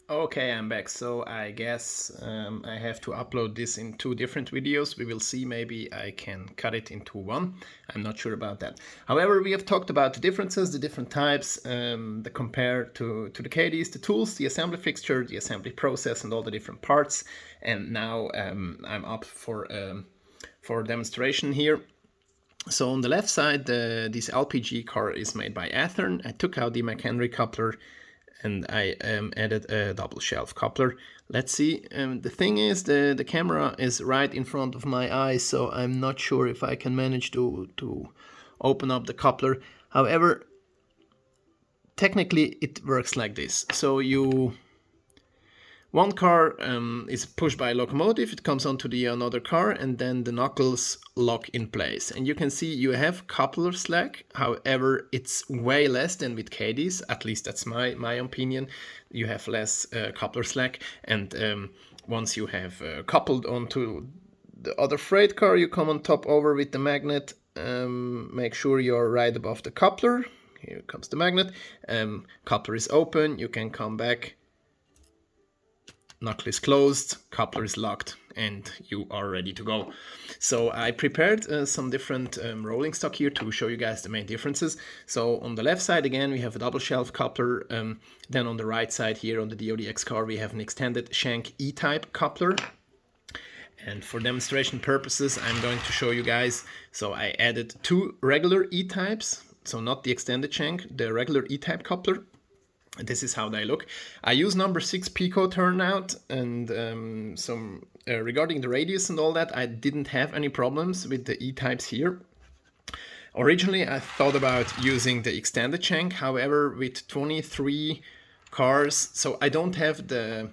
Okay, I'm back. So I guess I have to upload this in two different videos. We will see. Maybe I can cut it into one. I'm not sure about that. However, we have talked about the differences, the different types, the compare to the KDs, the tools, the assembly fixture, the assembly process, and all the different parts. And now I'm up for a demonstration here. So on the left side, this LPG car is made by Athearn. I took out the McHenry coupler and I added a double shelf coupler. Let's see. The thing is, the camera is right in front of my eyes, so I'm not sure if I can manage to open up the coupler. However, technically it works like this. So one car is pushed by a locomotive, it comes onto the another car, and then the knuckles lock in place. And you can see you have coupler slack, however, it's way less than with KDs, at least that's my opinion. You have less coupler slack, and once you have coupled onto the other freight car, you come on top over with the magnet. Make sure you're right above the coupler. Here comes the magnet. Coupler is open, you can come back. Knuckle is closed, coupler is locked, and you are ready to go. So I prepared some different rolling stock here to show you guys the main differences. So on the left side again we have a double shelf coupler, then on the right side here on the DODX car we have an extended shank E-type coupler. And for demonstration purposes I'm going to show you guys, so I added two regular E-types, so not the extended shank, the regular E-type coupler. This is how they look. I use number 6 Pico turnout, and regarding the radius and all that, I didn't have any problems with the E-types here. Originally, I thought about using the extended shank, however, with 23 cars, so I don't have the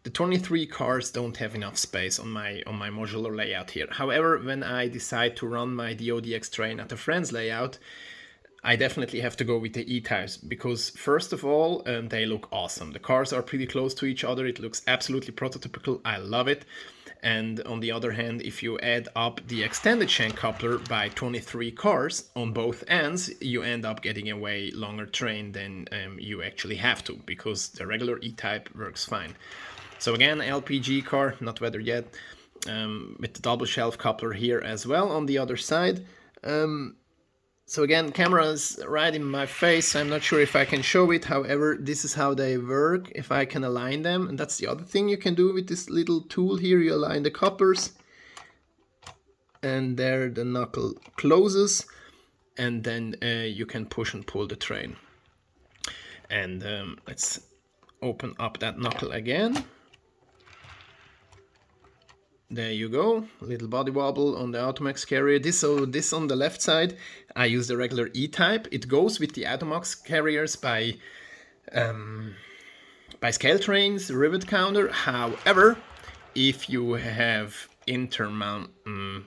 23 cars don't have enough space on my modular layout here. However, when I decide to run my DODX train at a friend's layout, I definitely have to go with the E-types because first of all, they look awesome. The cars are pretty close to each other. It looks absolutely prototypical. I love it. And on the other hand, if you add up the extended shank coupler by 23 cars on both ends, you end up getting a way longer train than you actually have to, because the regular E-type works fine. So again, LPG car, not weathered yet, with the double shelf coupler here as well on the other side. So again, camera is right in my face, I'm not sure if I can show it, however, this is how they work, if I can align them, and that's the other thing you can do with this little tool here, you align the couplers, and there the knuckle closes, and then you can push and pull the train. And let's open up that knuckle again. There you go, little body wobble on the Automax carrier. This on the left side, I use the regular E-type. It goes with the Automax carriers by scale trains, rivet counter. However, if you have intermount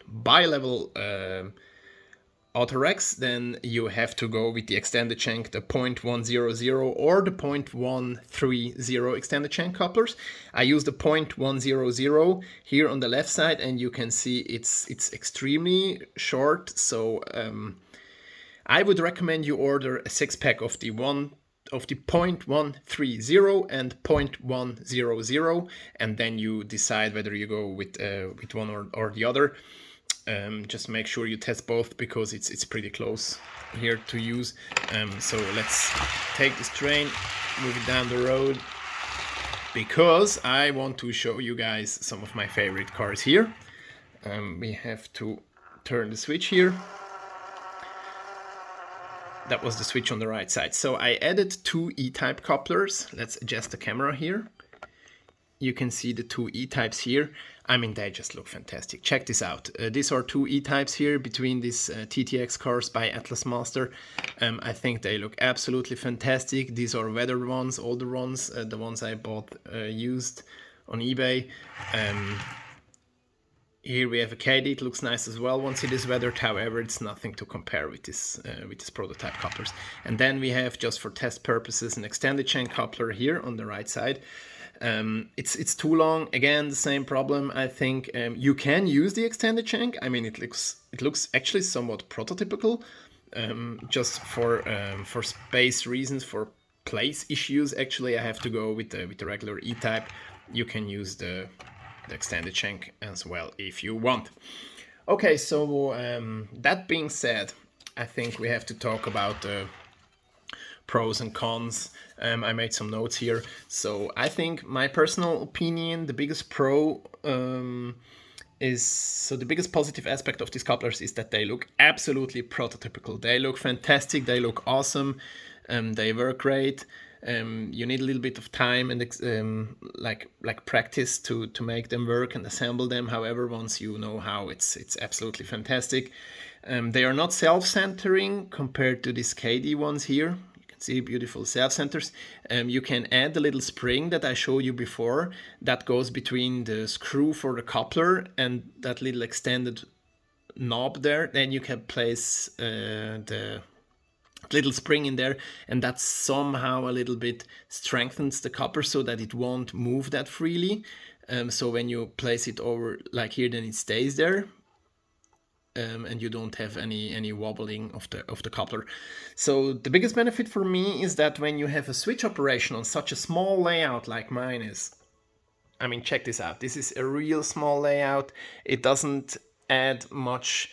bi-level Autorex, then you have to go with the extended shank, the 0.100 or the 0.130 extended shank couplers. I use the 0.100 here on the left side, and you can see it's extremely short. So I would recommend you order a 6-pack of the 0.130 and 0.100, and then you decide whether you go with one or the other. Just make sure you test both because it's pretty close here to use. So let's take this train, move it down the road, because I want to show you guys some of my favorite cars here. We have to turn the switch here. That was the switch on the right side. So I added two E-type couplers. Let's adjust the camera here. You can see the two E-types here. I mean, they just look fantastic. Check this out. These are two E-types here between these TTX cars by Atlas Master. I think they look absolutely fantastic. These are weathered ones, older ones, the ones I bought used on eBay. Here we have a KD. It looks nice as well once it is weathered. However, it's nothing to compare with this prototype couplers. And then we have, just for test purposes, an extended shank coupler here on the right side. It's too long. Again, the same problem. I think you can use the extended shank. I mean, it looks actually somewhat prototypical, just for space reasons, for place issues, actually I have to go with the regular E-type. You can use the extended shank as well if you want. Okay, so that being said, I think we have to talk about the pros and cons. I made some notes here. So I think my personal opinion, the biggest pro the biggest positive aspect of these couplers is that they look absolutely prototypical. They look fantastic. They look awesome. They work great. You need a little bit of time and like practice to make them work and assemble them. However, once you know how, it's absolutely fantastic. They are not self-centering compared to these KD ones here. See, beautiful self-centers. You can add the little spring that I showed you before that goes between the screw for the coupler and that little extended knob there. Then you can place the little spring in there, and that somehow a little bit strengthens the coupler so that it won't move that freely. So when you place it over like here, then it stays there. And you don't have any wobbling of the coupler. So the biggest benefit for me is that when you have a switch operation on such a small layout like mine is, I mean, check this out. This is a real small layout. It doesn't add much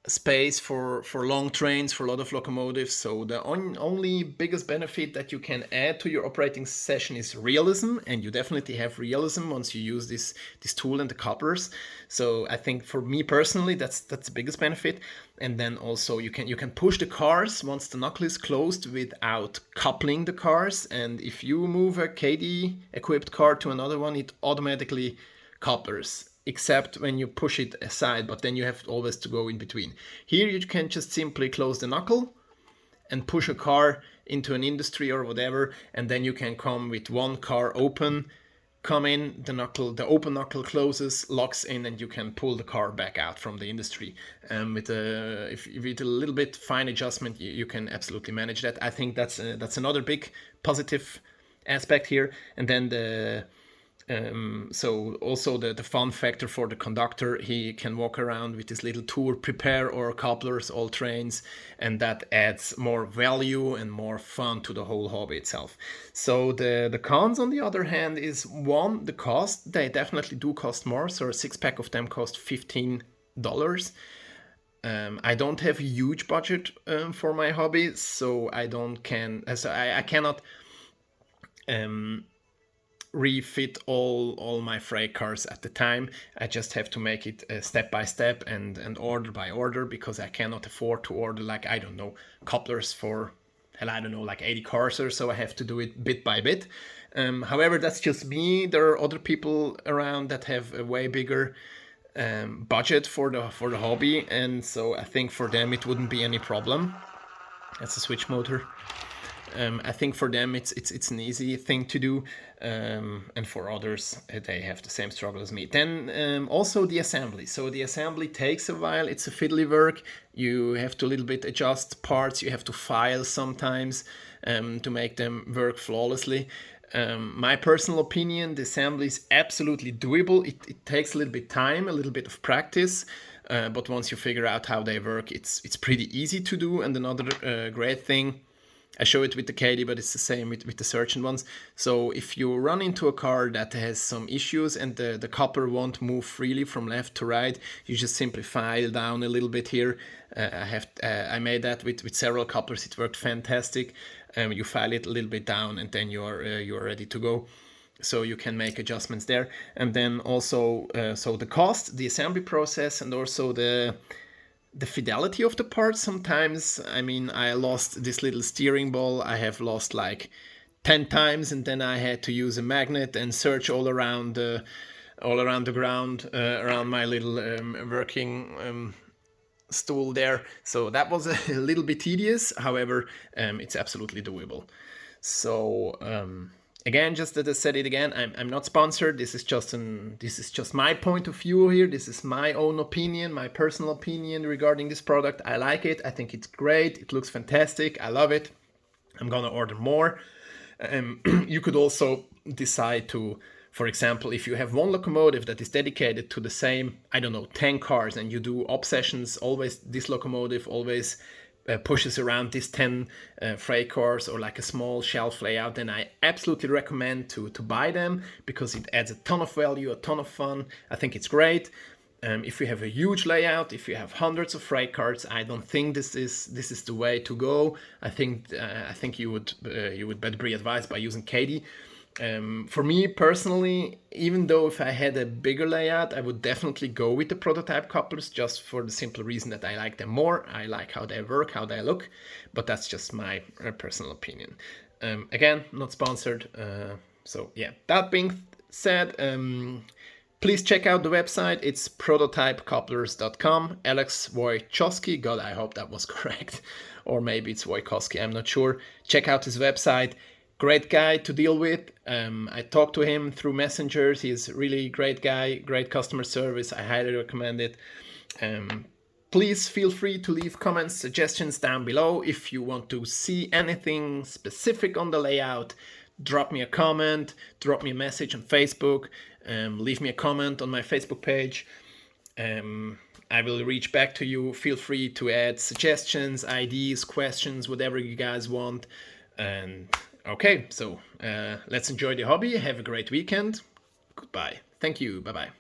space for long trains, for a lot of locomotives. So the only biggest benefit that you can add to your operating session is realism, and you definitely have realism once you use this tool and the couplers. So I think for me personally, that's the biggest benefit. And then also you can push the cars once the knuckle is closed without coupling the cars. And if you move a KD equipped car to another one, it automatically couplers, except when you push it aside, but then you have always to go in between. Here you can just simply close the knuckle and push a car into an industry or whatever, and then you can come with one car open, come in, the open knuckle closes, locks in, and you can pull the car back out from the industry. With a little bit fine adjustment, you can absolutely manage that. I think that's another big positive aspect here. And then so also the fun factor for the conductor, he can walk around with his little tour, prepare or couplers, all trains, and that adds more value and more fun to the whole hobby itself. So the cons, on the other hand, is one, the cost. They definitely do cost more. So a 6-pack of them cost $15. I don't have a huge budget for my hobby, so I cannot refit all my freight cars at the time. I just have to make it step by step and order by order, because I cannot afford to order, like, I don't know, couplers for, hell, I don't know, like 80 cars or so. I have to do it bit by bit. However, that's just me. There are other people around that have a way bigger budget for the hobby, and so I think for them it wouldn't be any problem. That's a switch motor. I think for them it's an easy thing to do, and for others they have the same struggle as me. Then also the assembly. So the assembly takes a while. It's a fiddly work. You have to a little bit adjust parts. You have to file sometimes to make them work flawlessly. My personal opinion, the assembly is absolutely doable. It takes a little bit time, a little bit of practice. But once you figure out how they work, it's pretty easy to do. And another great thing, I show it with the KD, but it's the same with the Sergent ones. So if you run into a car that has some issues and the coupler won't move freely from left to right, you just simply file down a little bit here. I made that with several couplers. It worked fantastic. You file it a little bit down, and then you're ready to go. So you can make adjustments there. And then also, so the cost, the assembly process, and also the fidelity of the parts. Sometimes, I mean, I lost this little steering ball. I have lost like 10 times, and then I had to use a magnet and search all around the ground around my little working stool there. So that was a little bit tedious. However, it's absolutely doable. So again, just that I said it again, I'm not sponsored. This is just my point of view here. This is my own opinion, my personal opinion regarding this product. I like it. I think it's great. It looks fantastic. I love it. I'm gonna order more. You could also decide to, for example, if you have one locomotive that is dedicated to the same, I don't know, 10 cars, and you do op sessions, always this locomotive, always pushes around this 10 freight cars or like a small shelf layout, then I absolutely recommend to buy them, because it adds a ton of value, a ton of fun. I think it's great. If you have a huge layout, if you have hundreds of freight cards, I don't think this is the way to go. I think you would better be advised by using Katie. For me personally, even though if I had a bigger layout, I would definitely go with the prototype couplers, just for the simple reason that I like them more. I like how they work, how they look, but that's just my personal opinion. Again, not sponsored. So yeah, that being said, please check out the website. It's prototypecouplers.com. Alex Wojciechowski, God, I hope that was correct. Or maybe it's Wojciechowski, I'm not sure. Check out his website. Great guy to deal with. I talked to him through messengers. He's a really great guy, great customer service. I highly recommend it. Please feel free to leave comments, suggestions down below. If you want to see anything specific on the layout, drop me a comment, drop me a message on Facebook, leave me a comment on my Facebook page. I will reach back to you. Feel free to add suggestions, ideas, questions, whatever you guys want. And okay, so let's enjoy the hobby. Have a great weekend. Goodbye. Thank you. Bye-bye.